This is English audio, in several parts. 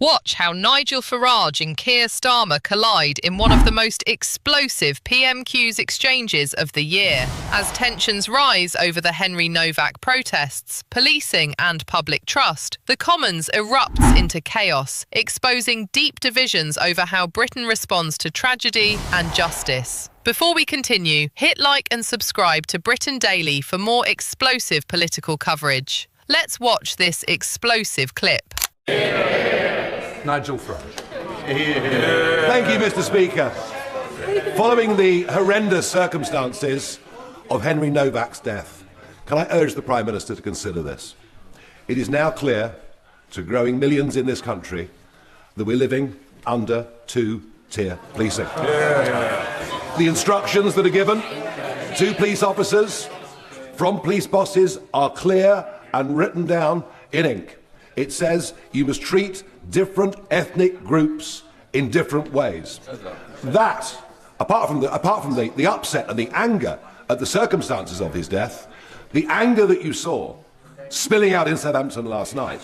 Watch how Nigel Farage and Keir Starmer collide in one of the most explosive PMQs exchanges of the year. As tensions rise over the Henry Nowak protests, policing and public trust, the Commons erupts into chaos, exposing deep divisions over how Britain responds to tragedy and justice. Before we continue, hit like and subscribe to Britain Daily for more explosive political coverage. Let's watch this explosive clip. Nigel Farage. Thank you, Mr. Speaker. Following the horrendous circumstances of Henry Nowak's death, can I urge the Prime Minister to consider this? It is now clear to growing millions in this country that we're living under two-tier policing. The instructions that are given to police officers from police bosses are clear and written down in ink. It says you must treat different ethnic groups in different ways. That, apart from the upset and the anger at the circumstances of his death, the anger that you saw spilling out in Southampton last night,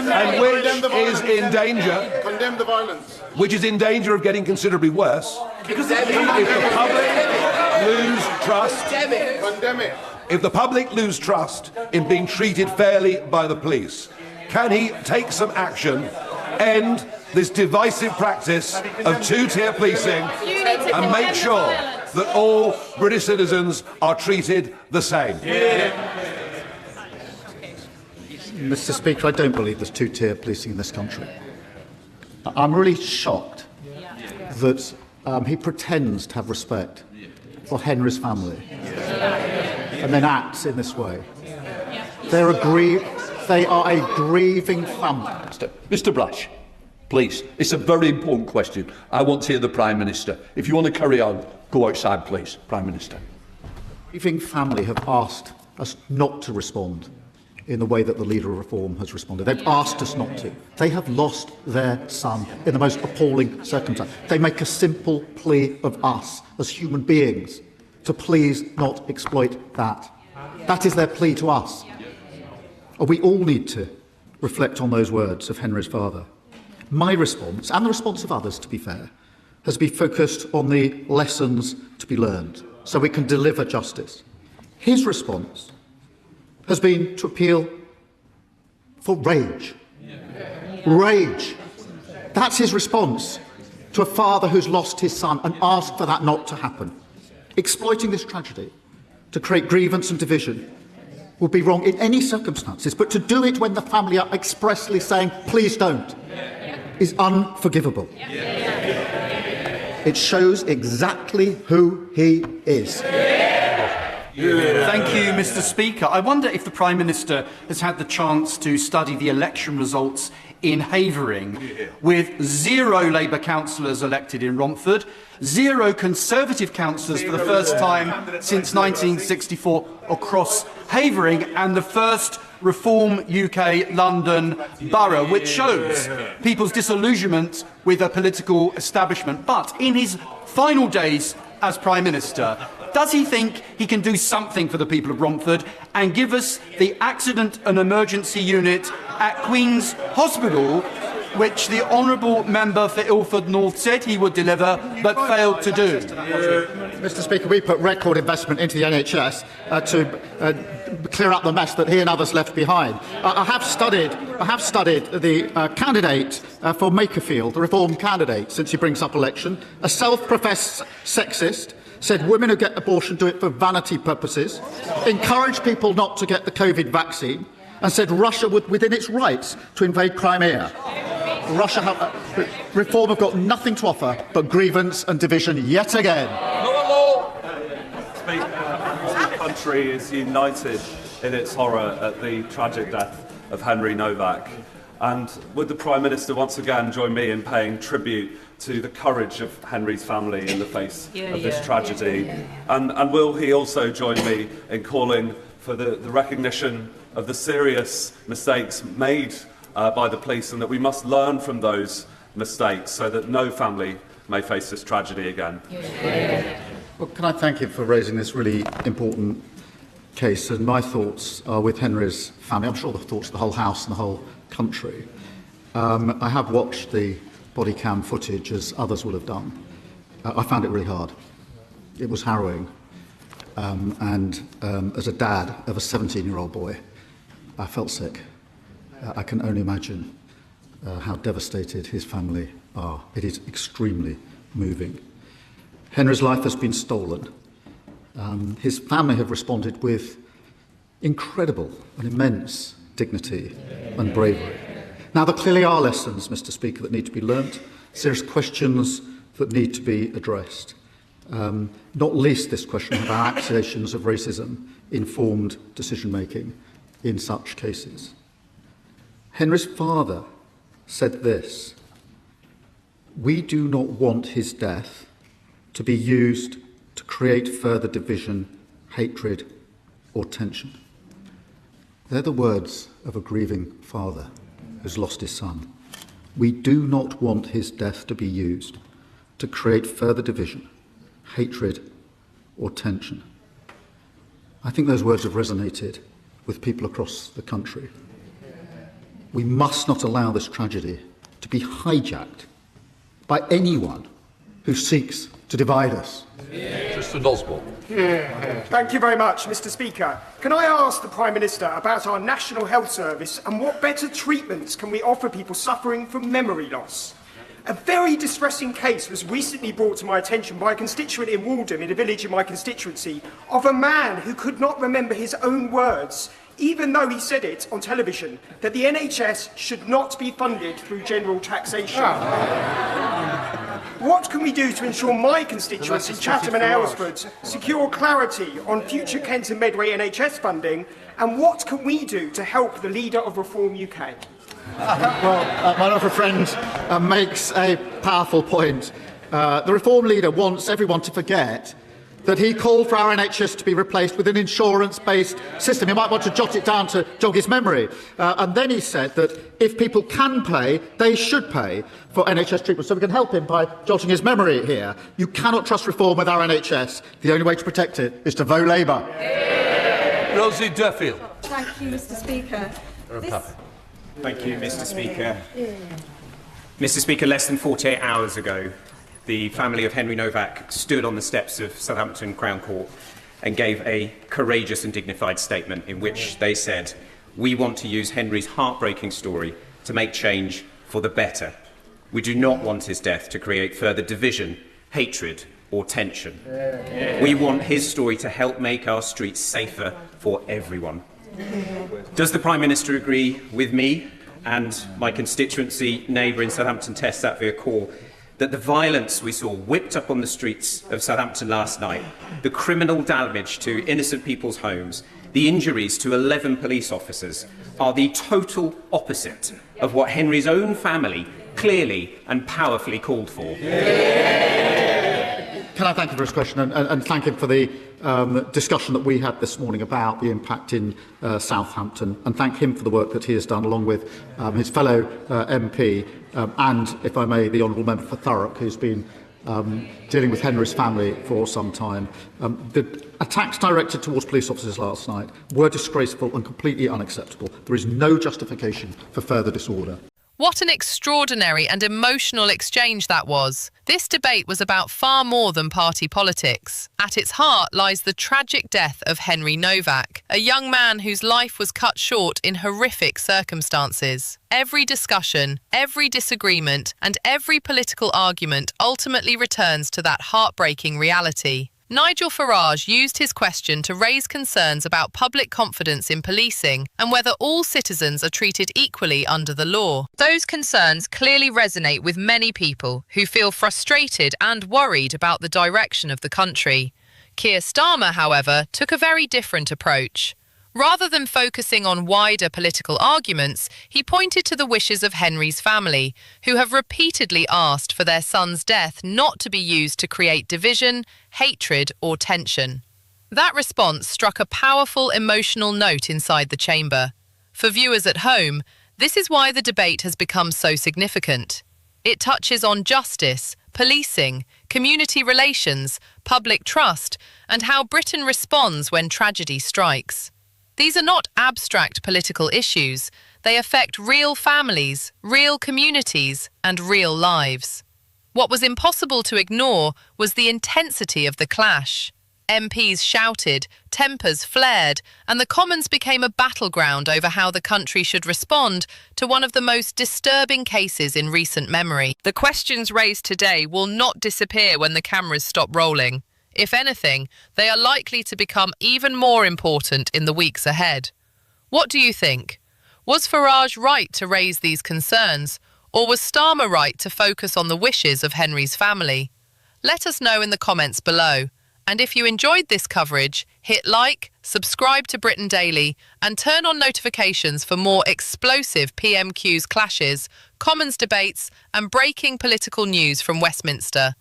and which is in danger, condemn the violence, which is in danger of getting considerably worse, because if the public lose trust, condemn it. If the public lose trust in being treated fairly by the police, can he take some action, end this divisive practice of two-tier policing, and make sure that all British citizens are treated the same? Mr. Speaker, I don't believe there's two-tier policing in this country. I'm really shocked that he pretends to have respect for Henry's family and then acts in this way. They are a grieving family. Mr. Brash, please. It's a very important question. I want to hear the Prime Minister. If you want to carry on, go outside, please, Prime Minister. Grieving family have asked us not to respond in the way that the Leader of Reform has responded. They've asked us not to. They have lost their son in the most appalling circumstance. They make a simple plea of us as human beings to please not exploit that. That is their plea to us. We all need to reflect on those words of Henry's father. My response, and the response of others, to be fair, has been focused on the lessons to be learned so we can deliver justice. His response has been to appeal for rage. Rage. That's his response to a father who's lost his son and asked for that not to happen. Exploiting this tragedy to create grievance and division would be wrong in any circumstances, but to do it when the family are expressly saying, please don't, is unforgivable. It shows exactly who he is. Thank you, Mr. Speaker. I wonder if the Prime Minister has had the chance to study the election results in Havering, with 0 Labour councillors elected in Romford, 0 Conservative councillors for the first time since 1964 across Havering, and the first Reform UK London borough, which shows people's disillusionment with a political establishment. But in his final days as Prime Minister, does he think he can do something for the people of Romford and give us the accident and emergency unit at Queen's Hospital, which the honourable member for Ilford North said he would deliver but failed to do? Mr. Speaker, we put record investment into the NHS to clear up the mess that he and others left behind. I have studied the candidate for Makerfield, the Reform candidate, since he brings up election, a self-professed sexist, said women who get abortion do it for vanity purposes, encouraged people not to get the COVID vaccine, and said Russia would within its rights to invade Crimea. Reform have got nothing to offer but grievance and division yet again. Speaker, the country is united in its horror at the tragic death of Henry Nowak. And would the Prime Minister once again join me in paying tribute to the courage of Henry's family in the face of this tragedy? And will he also join me in calling for the recognition of the serious mistakes made by the police, and that we must learn from those mistakes so that no family may face this tragedy again? Well, can I thank him for raising this really important case? And my thoughts are with Henry's family. I'm sure the thoughts of the whole House and the whole country. I have watched the body cam footage, as others will have done. I found it really hard. It was harrowing. As a dad of a 17-year-old boy, I felt sick. I can only imagine how devastated his family are. It is extremely moving. Henry's life has been stolen. His family have responded with incredible and immense dignity and bravery. Now, there clearly are lessons, Mr. Speaker, that need to be learnt, serious questions that need to be addressed. Not least this question of our accusations of racism informed decision-making in such cases. Henry's father said this: "We do not want his death to be used to create further division, hatred, or tension." They're the words of a grieving father who's lost his son. We do not want his death to be used to create further division, hatred, or tension. I think those words have resonated with people across the country. We must not allow this tragedy to be hijacked by anyone who seeks to divide us. Mr. Osborne. Thank you very much, Mr. Speaker. Can I ask the Prime Minister about our National Health Service and what better treatments can we offer people suffering from memory loss? A very distressing case was recently brought to my attention by a constituent in Walden, in a village in my constituency, of a man who could not remember his own words, even though he said it on television, that the NHS should not be funded through general taxation. What can we do to ensure my constituents in Chatham and Aylesford secure clarity on future Kent and Medway NHS funding, and what can we do to help the leader of Reform UK? Well, my other friend makes a powerful point. The Reform leader wants everyone to forget that he called for our NHS to be replaced with an insurance-based system. You might want to jot it down to jog his memory. And then he said that if people can pay, they should pay for NHS treatment. So we can help him by jotting his memory here. You cannot trust reform with our NHS. The only way to protect it is to vote Labour. Rosie Duffield. Thank you, Mr. Speaker. Thank you, Mr. Speaker. Mr. Speaker, less than 48 hours ago, the family of Henry Nowak stood on the steps of Southampton Crown Court and gave a courageous and dignified statement in which they said, "We want to use Henry's heartbreaking story to make change for the better. We do not want his death to create further division, hatred, or tension. We want his story to help make our streets safer for everyone." Does the Prime Minister agree with me and my constituency neighbour in Southampton, Tess Satvir Kaur, that the violence we saw whipped up on the streets of Southampton last night, the criminal damage to innocent people's homes, the injuries to 11 police officers, are the total opposite of what Henry's own family clearly and powerfully called for? Can I thank him for his question and thank him for the discussion that we had this morning about the impact in Southampton, and thank him for the work that he has done along with his fellow MP and, if I may, the Honourable Member for Thurrock, who's been dealing with Henry's family for some time. The attacks directed towards police officers last night were disgraceful and completely unacceptable. There is no justification for further disorder. What an extraordinary and emotional exchange that was. This debate was about far more than party politics. At its heart lies the tragic death of Henry Nowak, a young man whose life was cut short in horrific circumstances. Every discussion, every disagreement, and every political argument ultimately returns to that heartbreaking reality. Nigel Farage used his question to raise concerns about public confidence in policing and whether all citizens are treated equally under the law. Those concerns clearly resonate with many people who feel frustrated and worried about the direction of the country. Keir Starmer, however, took a very different approach. Rather than focusing on wider political arguments, he pointed to the wishes of Henry's family, who have repeatedly asked for their son's death not to be used to create division, hatred, or tension. That response struck a powerful emotional note inside the chamber. For viewers at home, this is why the debate has become so significant. It touches on justice, policing, community relations, public trust, and how Britain responds when tragedy strikes. These are not abstract political issues. They affect real families, real communities, and real lives. What was impossible to ignore was the intensity of the clash. MPs shouted, tempers flared, and the Commons became a battleground over how the country should respond to one of the most disturbing cases in recent memory. The questions raised today will not disappear when the cameras stop rolling. If anything, they are likely to become even more important in the weeks ahead. What do you think? Was Farage right to raise these concerns, or was Starmer right to focus on the wishes of Henry's family? Let us know in the comments below. And if you enjoyed this coverage, hit like, subscribe to Britain Daily, and turn on notifications for more explosive PMQs clashes, Commons debates, and breaking political news from Westminster.